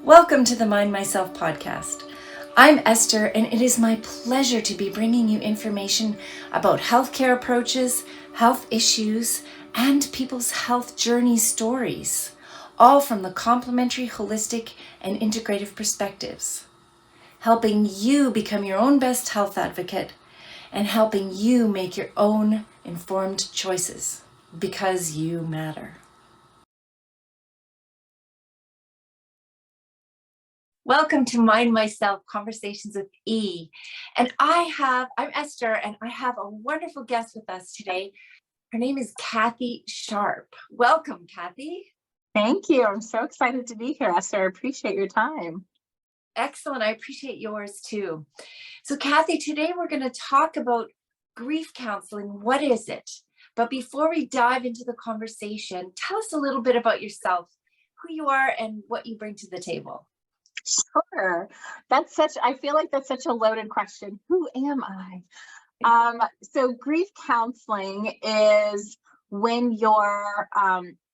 Welcome to the Mind Myself podcast. I'm Esther, and it is my pleasure to be bringing you information about healthcare approaches, health issues, and people's health journey stories, all from the complementary, holistic, and integrative perspectives, helping you become your own best health advocate and helping you make your own informed choices because you matter. Welcome to Mind Myself Conversations with E. And I'm Esther, and I have a wonderful guest with us today. Her name is Cathy Sharpe. Welcome, Cathy. Thank you. I'm so excited to be here, Esther. I appreciate your time. Excellent. I appreciate yours too. So, Cathy, today we're going to talk about grief counseling. What is it? But before we dive into the conversation, tell us a little bit about yourself, who you are, and what you bring to the table. Sure. I feel like that's such a loaded question. Who am I? So grief counseling is when you're,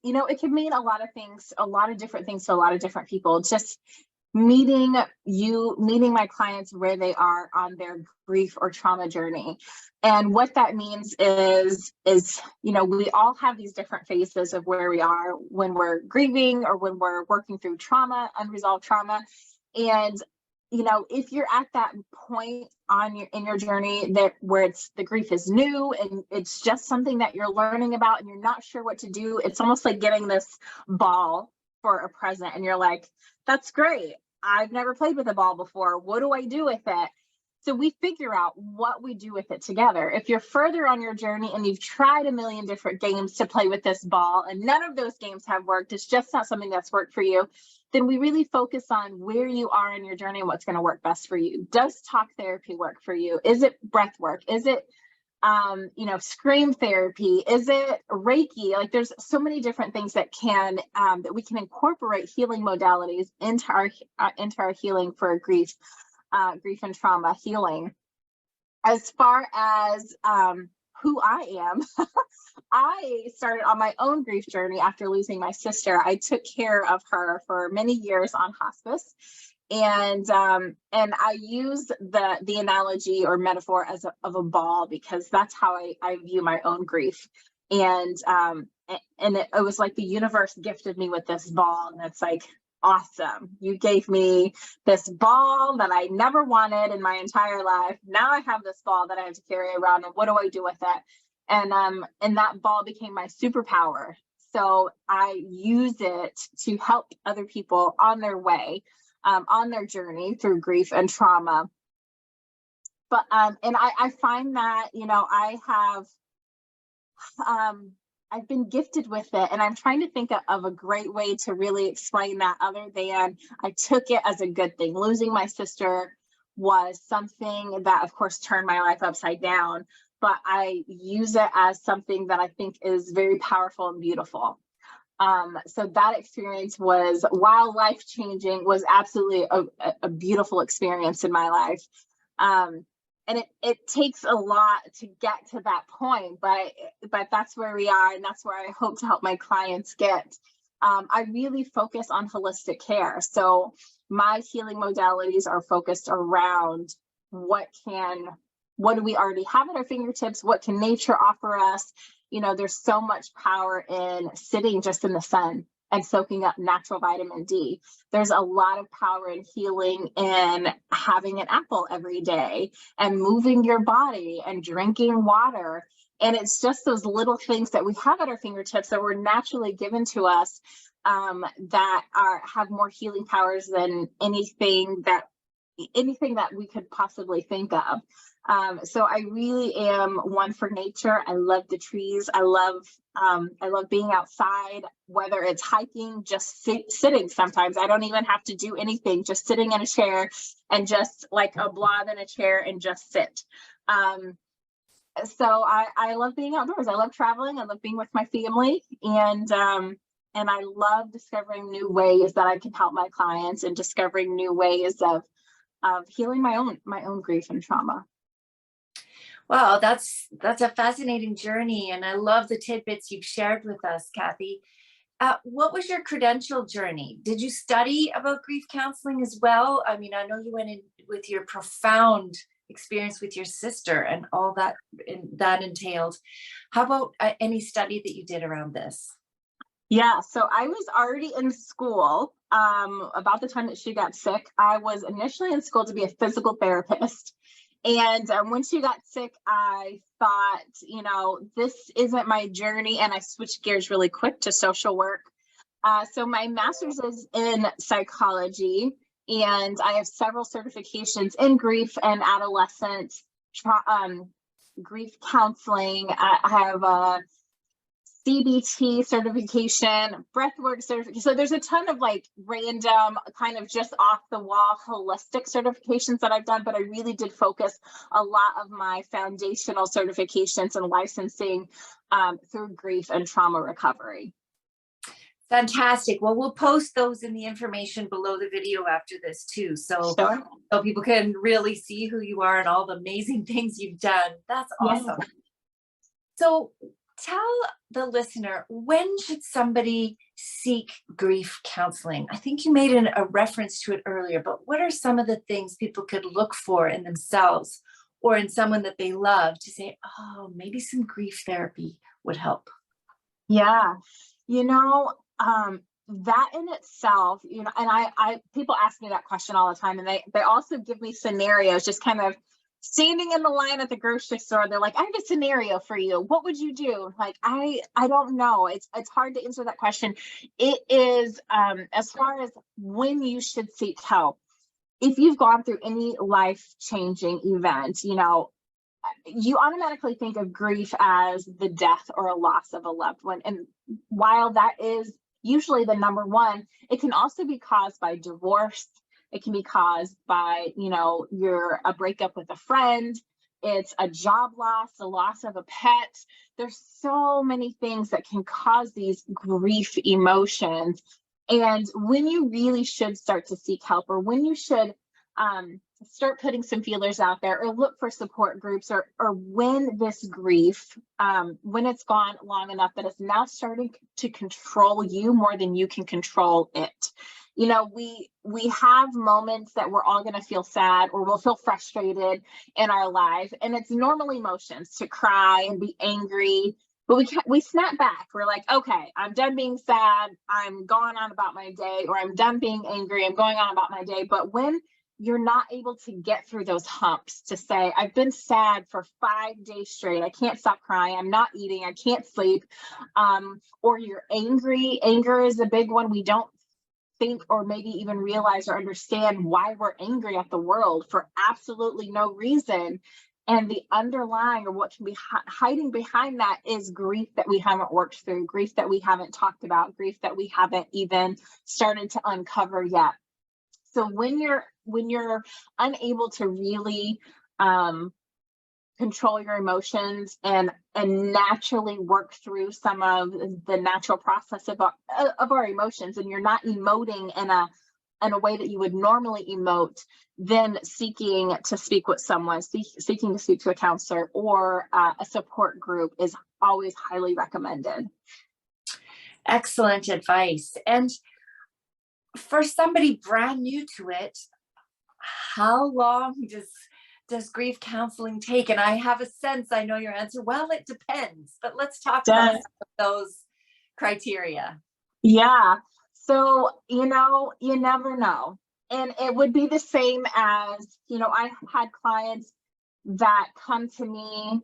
it can mean a lot of things, a lot of different things to a lot of different people. Just meeting my clients where they are on their grief or trauma journey. And what that means is, we all have these different phases of where we are when we're grieving or when we're working through trauma, unresolved trauma. And, if you're at that point in your journey where the grief is new and it's just something that you're learning about and you're not sure what to do, it's almost like getting this ball for a present and you're like, that's great. I've never played with a ball before. What do I do with it? So we figure out what we do with it together. If you're further on your journey and you've tried a million different games to play with this ball and none of those games have worked, it's just not something that's worked for you, then we really focus on where you are in your journey and what's going to work best for you. Does talk therapy work for you? Is it breath work? Is it scream therapy? Is it Reiki? Like there's so many different things that we can incorporate healing modalities into our healing for grief and trauma healing. As far as who I am, I started on my own grief journey after losing my sister. I took care of her for many years on hospice. And I use the analogy or metaphor of a ball because that's how I view my own grief. And it was like the universe gifted me with this ball, and it's like, awesome. You gave me this ball that I never wanted in my entire life. Now I have this ball that I have to carry around, and what do I do with it? And that ball became my superpower. So I use it to help other people on their way, on their journey through grief and trauma. But and I find that I've been gifted with it, and I'm trying to think of a great way to really explain that other than I took it as a good thing. Losing my sister was something that, of course, turned my life upside down, but I use it as something that I think is very powerful and beautiful. So that experience was, while life-changing, was absolutely a beautiful experience in my life. And it takes a lot to get to that point, but that's where we are, and that's where I hope to help my clients get. I really focus on holistic care. So my healing modalities are focused around what do we already have at our fingertips? What can nature offer us? There's so much power in sitting just in the sun and soaking up natural vitamin D. There's a lot of power in healing in having an apple every day and moving your body and drinking water. And it's just those little things that we have at our fingertips that were naturally given to us that have more healing powers than anything that we could possibly think of. So I really am one for nature. I love the trees. I love being outside, whether it's hiking, just sitting. Sometimes I don't even have to do anything, just sitting in a chair and just like a blob in a chair and just sit. So I love being outdoors. I love traveling. I love being with my family, and I love discovering new ways that I can help my clients and discovering new ways of healing my own grief and trauma. Wow, that's a fascinating journey, and I love the tidbits you've shared with us, Cathy. What was your credential journey? Did you study about grief counseling as well? I mean, I know you went in with your profound experience with your sister and all that that entailed. How about any study that you did around this? Yeah, so I was already in school about the time that she got sick. I was initially in school to be a physical therapist. And when she got sick, I thought, this isn't my journey. And I switched gears really quick to social work. So my master's is in psychology, and I have several certifications in grief and adolescent grief counseling. I have a CBT certification, breathwork certification. So there's a ton of like random kind of just off the wall holistic certifications that I've done, but I really did focus a lot of my foundational certifications and licensing through grief and trauma recovery. Fantastic. Well, we'll post those in the information below the video after this too. So, Sure. so people can really see who you are and all the amazing things you've done. That's awesome. Yeah. So tell the listener, when should somebody seek grief counseling? I think you made a reference to it earlier, but what are some of the things people could look for in themselves or in someone that they love to say, oh, maybe some grief therapy would help? Yeah. That in itself, and I people ask me that question all the time, and they also give me scenarios, just kind of standing in the line at the grocery store. They're like, I have a scenario for you. What would you do? Like, I don't know. It's hard to answer that question. It is as far as when you should seek help. If you've gone through any life-changing event, you automatically think of grief as the death or a loss of a loved one. And while that is usually the number one, it can also be caused by divorce. It can be caused by, a breakup with a friend. It's a job loss, the loss of a pet. There's so many things that can cause these grief emotions. And when you really should start to seek help, or when you should start putting some feelers out there, or look for support groups, or when this grief, when it's gone long enough that it's now starting to control you more than you can control it. We have moments that we're all going to feel sad, or we'll feel frustrated in our life, and it's normal emotions to cry and be angry. But we snap back. We're like, okay, I'm done being sad. I'm going on about my day, or I'm done being angry. I'm going on about my day. But when you're not able to get through those humps to say, I've been sad for 5 days straight, I can't stop crying, I'm not eating, I can't sleep, or you're angry. Anger is a big one. We don't think or maybe even realize or understand why we're angry at the world for absolutely no reason. And the underlying, or what can be hiding behind that, is grief that we haven't worked through, grief that we haven't talked about, grief that we haven't even started to uncover yet. So when you're unable to really control your emotions and naturally work through some of the natural process of our emotions, and you're not emoting in a way that you would normally emote, then seeking to speak with someone, seeking to speak to a counselor or a support group is always highly recommended. Excellent advice. And for somebody brand new to it, how long does grief counseling take? And I have a sense, I know your answer, well, it depends, but let's talk about some of those criteria. Yeah. So, you never know. And it would be the same as, I've had clients that come to me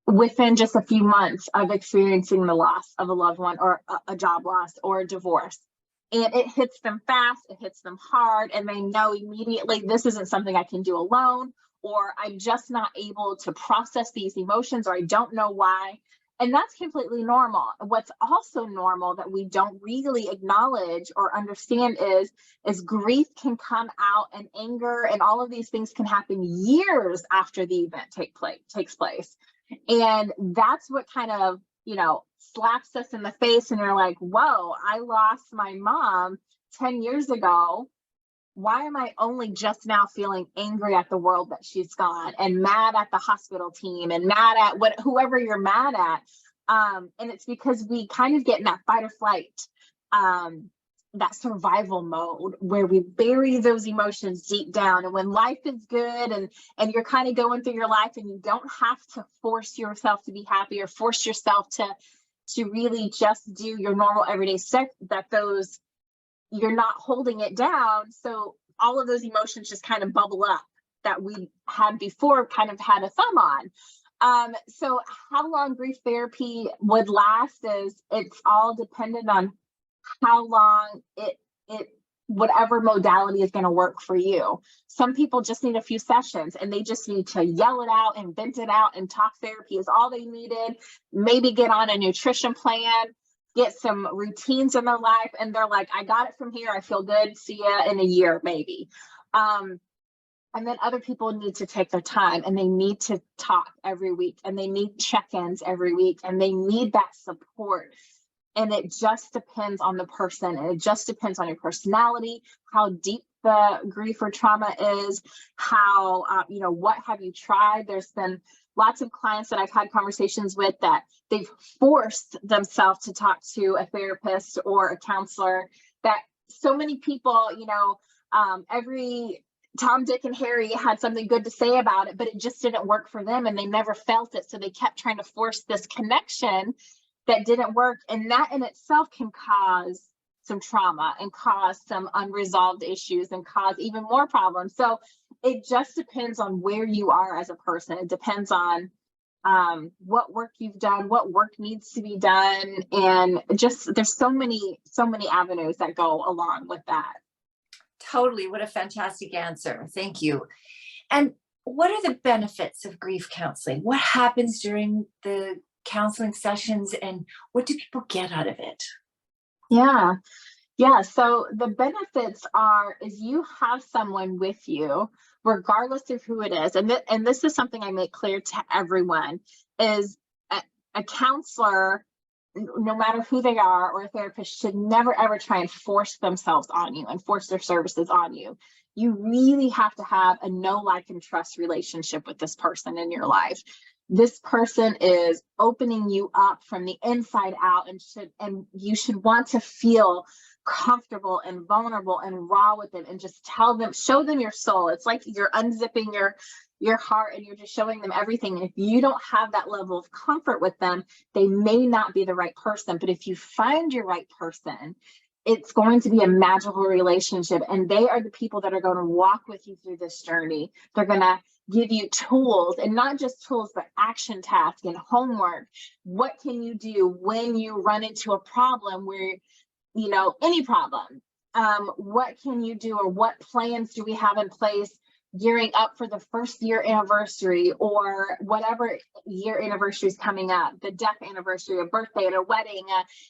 within just a few months of experiencing the loss of a loved one, or a job loss, or a divorce. And it hits them fast, it hits them hard, and they know immediately, this isn't something I can do alone, or I'm just not able to process these emotions, or I don't know why. And that's completely normal. What's also normal that we don't really acknowledge or understand is grief can come out, and anger and all of these things can happen years after the event takes place. And that's what kind of, slaps us in the face, and you're like, whoa, I lost my mom 10 years ago. Why am I only just now feeling angry at the world that she's gone, and mad at the hospital team, and mad at whoever you're mad at? And it's because we kind of get in that fight or flight that survival mode where we bury those emotions deep down. And when life is good and you're kind of going through your life and you don't have to force yourself to be happy or force yourself to really just do your normal everyday stuff, that those, you're not holding it down. So all of those emotions just kind of bubble up that we had before kind of had a thumb on. So how long grief therapy would last is it's all dependent on how long it whatever modality is going to work for you. Some people just need a few sessions and they just need to yell it out and vent it out, and talk therapy is all they needed. Maybe get on a nutrition plan, get some routines in their life, and they're like, I got it from here. I feel good. See ya in a year, maybe. And then other people need to take their time and they need to talk every week and they need check-ins every week and they need that support. And it just depends on the person, and it just depends on your personality, how deep the grief or trauma is, how, what have you tried? There's been lots of clients that I've had conversations with that they've forced themselves to talk to a therapist or a counselor, that so many people, every Tom, Dick, and Harry had something good to say about it, but it just didn't work for them and they never felt it. So they kept trying to force this connection that didn't work. And that in itself can cause some trauma and cause some unresolved issues and cause even more problems. So it just depends on where you are as a person. It depends on what work you've done, what work needs to be done. And just, there's so many avenues that go along with that. Totally. What a fantastic answer. Thank you. And what are the benefits of grief counseling? What happens during the counseling sessions and what do people get out of it? Yeah. So the benefits is you have someone with you, regardless of who it is. And this is something I make clear to everyone, is a counselor, no matter who they are, or a therapist, should never ever try and force themselves on you and force their services on you. You really have to have a know, like, and trust relationship with this person in your life. This person is opening you up from the inside out, and you should want to feel comfortable and vulnerable and raw with it, and just show them your soul. It's like you're unzipping your heart and you're just showing them everything. And if you don't have that level of comfort with them, they may not be the right person. But if you find your right person, it's going to be a magical relationship, and they are the people that are going to walk with you through this journey. They're going to give you tools, and not just tools, but action tasks and homework. What can you do when you run into a problem where, any problem? What can you do, or what plans do we have in place gearing up for the first year anniversary, or whatever year anniversary is coming up, the death anniversary, a birthday, and a wedding?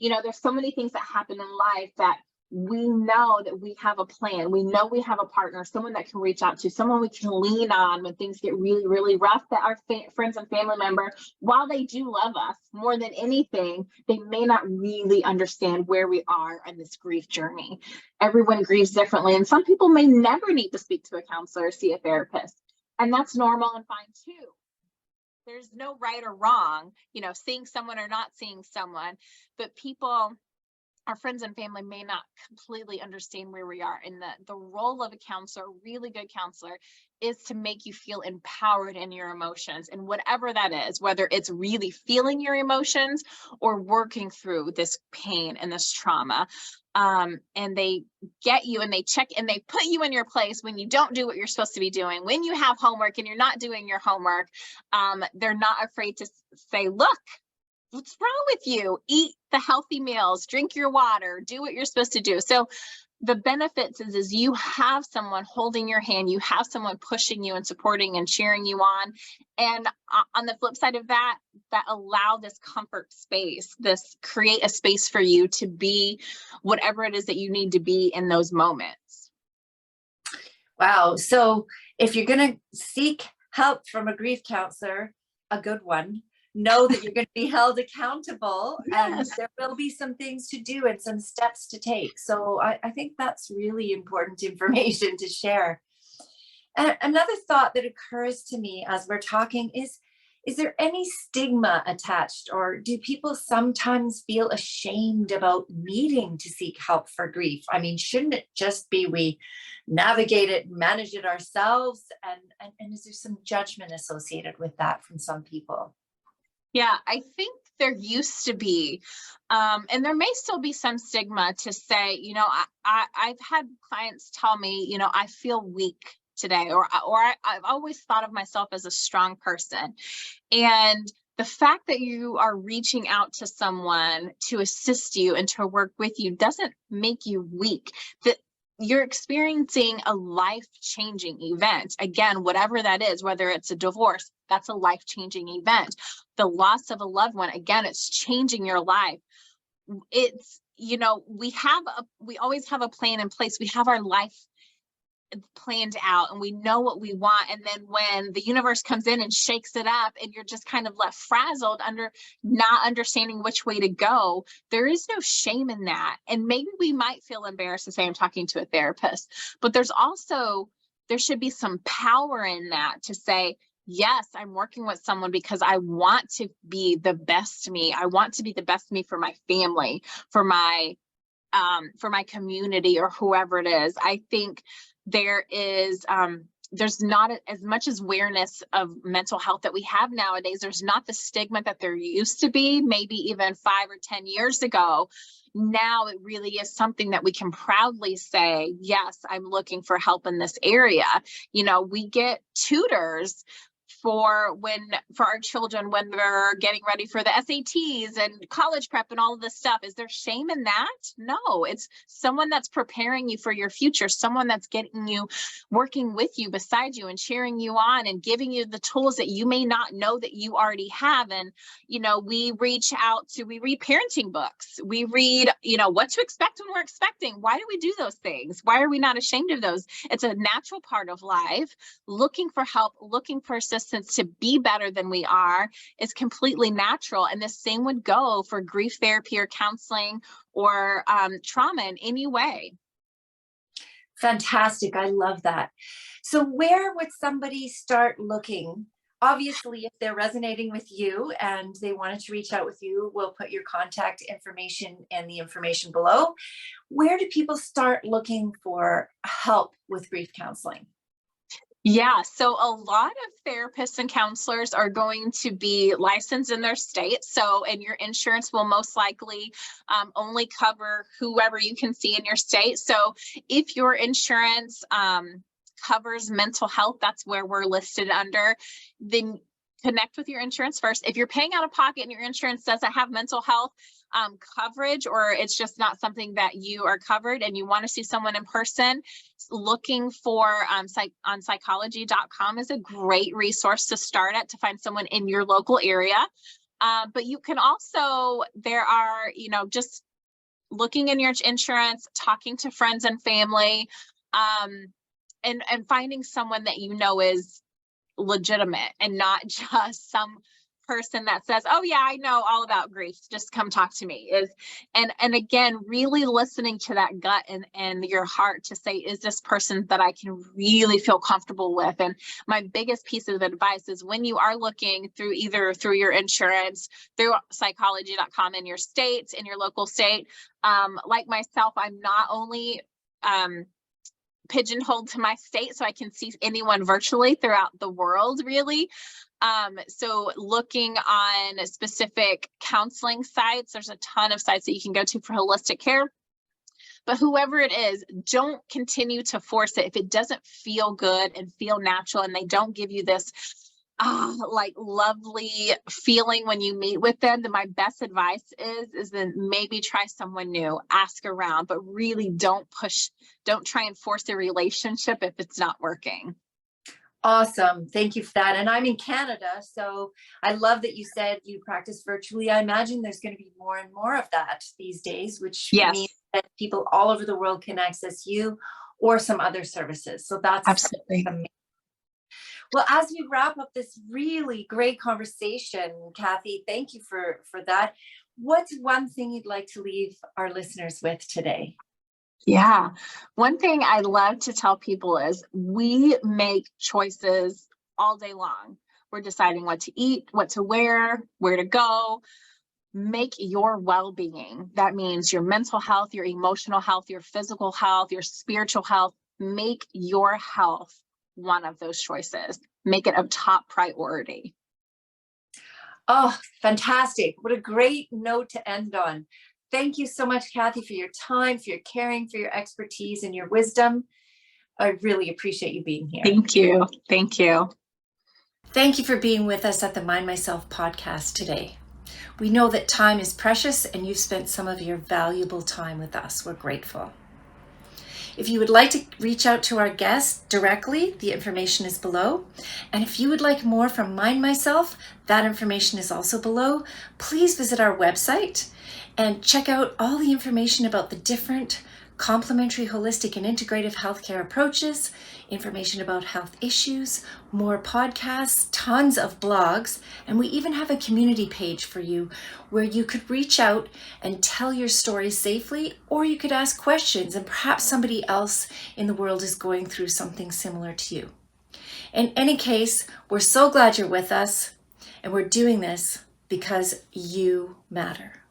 There's so many things that happen in life that we know that we have a plan. We know we have a partner, someone that can reach out to, someone we can lean on when things get really, really rough. That our friends and family member, while they do love us more than anything, they may not really understand where we are in this grief journey. Everyone grieves differently, and some people may never need to speak to a counselor or see a therapist, and that's normal and fine too. There's no right or wrong, seeing someone or not seeing someone, but our friends and family may not completely understand where we are. And the role of a counselor, a really good counselor, is to make you feel empowered in your emotions, and whatever that is, whether it's really feeling your emotions or working through this pain and this trauma. And they get you and they check and they put you in your place when you don't do what you're supposed to be doing, when you have homework and you're not doing your homework. They're not afraid to say, look, what's wrong with you? Eat the healthy meals, drink your water, do what you're supposed to do. So the benefits is you have someone holding your hand, you have someone pushing you and supporting and cheering you on. And on the flip side of that allow this comfort space, create a space for you to be whatever it is that you need to be in those moments. Wow. So if you're going to seek help from a grief counselor, a good one, know that you're going to be held accountable. Yes. And there will be some things to do and some steps to take. So I think that's really important information to share. And another thought that occurs to me as we're talking is is there any stigma attached, or do people sometimes feel ashamed about needing to seek help for grief? I mean, shouldn't it just be we navigate it, manage it ourselves? And is there some judgment associated with that from some people? Yeah, I think there used to be, and there may still be some stigma to say, I've had clients tell me, I feel weak today, I've always thought of myself as a strong person. And the fact that you are reaching out to someone to assist you and to work with you doesn't make you weak. That you're experiencing a life-changing event. Again, whatever that is, whether it's a divorce, that's a life-changing event. The loss of a loved one, again, it's changing your life. It's, we always have a plan in place. We have our life planned out and we know what we want. And then when the universe comes in and shakes it up and you're just kind of left frazzled under not understanding which way to go, there is no shame in that. And maybe we might feel embarrassed to say I'm talking to a therapist, but there should be some power in that to say, yes, I'm working with someone because I want to be the best me. I want to be the best me for my family, for my community, or whoever it is. I think there's not as much awareness of mental health that we have nowadays. There's not the stigma that there used to be, maybe even 5 or 10 years ago. Now it really is something that we can proudly say, yes, I'm looking for help in this area. We get tutors for our children when they're getting ready for the SATs and college prep and all of this stuff. Is there shame in that? No, it's someone that's preparing you for your future, someone that's getting you, working with you, beside you, and cheering you on and giving you the tools that you may not know that you already have. And, we read parenting books. We read, what to expect when we're expecting. Why do we do those things? Why are we not ashamed of those? It's a natural part of life. Looking for help, looking for assistance to be better than we are is completely natural. And the same would go for grief therapy or counseling or trauma in any way. Fantastic. I love that. So where would somebody start looking? Obviously, if they're resonating with you and they wanted to reach out with you, we'll put your contact information and the information below. Where do people start looking for help with grief counseling? Yeah, so a lot of therapists and counselors are going to be licensed in their state. And your insurance will most likely only cover whoever you can see in your state. So if your insurance covers mental health, that's where we're listed under, then connect with your insurance first. If you're paying out of pocket and your insurance doesn't have mental health coverage, or it's just not something that you are covered and you want to see someone in person, looking for on psychology.com is a great resource to start at to find someone in your local area. But you can also, just looking in your insurance, talking to friends and family, and finding someone that is legitimate and not just some person that says, oh yeah, I know all about grief, just come talk to me. And again, really listening to that gut and your heart to say, is this person that I can really feel comfortable with? And my biggest piece of advice is when you are looking through your insurance, through psychology.com in your state, in your local state, like myself, I'm not only pigeonholed to my state, so I can see anyone virtually throughout the world, really. So looking on specific counseling sites, there's a ton of sites that you can go to for holistic care. But whoever it is, don't continue to force it. If it doesn't feel good and feel natural, and they don't give you this lovely feeling when you meet with them, then my best advice is then maybe try someone new, ask around, but really don't try and force a relationship if it's not working. Awesome. Thank you for that. And I'm in Canada, so I love that you said you practice virtually. I imagine there's going to be more and more of that these days, which means that people all over the world can access you or some other services. So that's absolutely amazing. Well, as we wrap up this really great conversation, Cathy, thank you for that. What's one thing you'd like to leave our listeners with today? Yeah. One thing I love to tell people is we make choices all day long. We're deciding what to eat, what to wear, where to go. Make your well-being. That means your mental health, your emotional health, your physical health, your spiritual health. Make your health one of those choices. Make it a top priority. Oh, fantastic. What a great note to end on. Thank you so much, Cathy, for your time, for your caring, for your expertise and your wisdom. I really appreciate you being here. Thank you. Thank you. Thank you for being with us at the Mind Myself podcast today. We know that time is precious and you've spent some of your valuable time with us. We're grateful. If you would like to reach out to our guests directly, the information is below. And if you would like more from Mind Myself, that information is also below. Please visit our website and check out all the information about the different complementary, holistic, and integrative healthcare approaches, information about health issues, more podcasts, tons of blogs, and we even have a community page for you where you could reach out and tell your story safely, or you could ask questions and perhaps somebody else in the world is going through something similar to you. In any case, we're so glad you're with us, and we're doing this because you matter.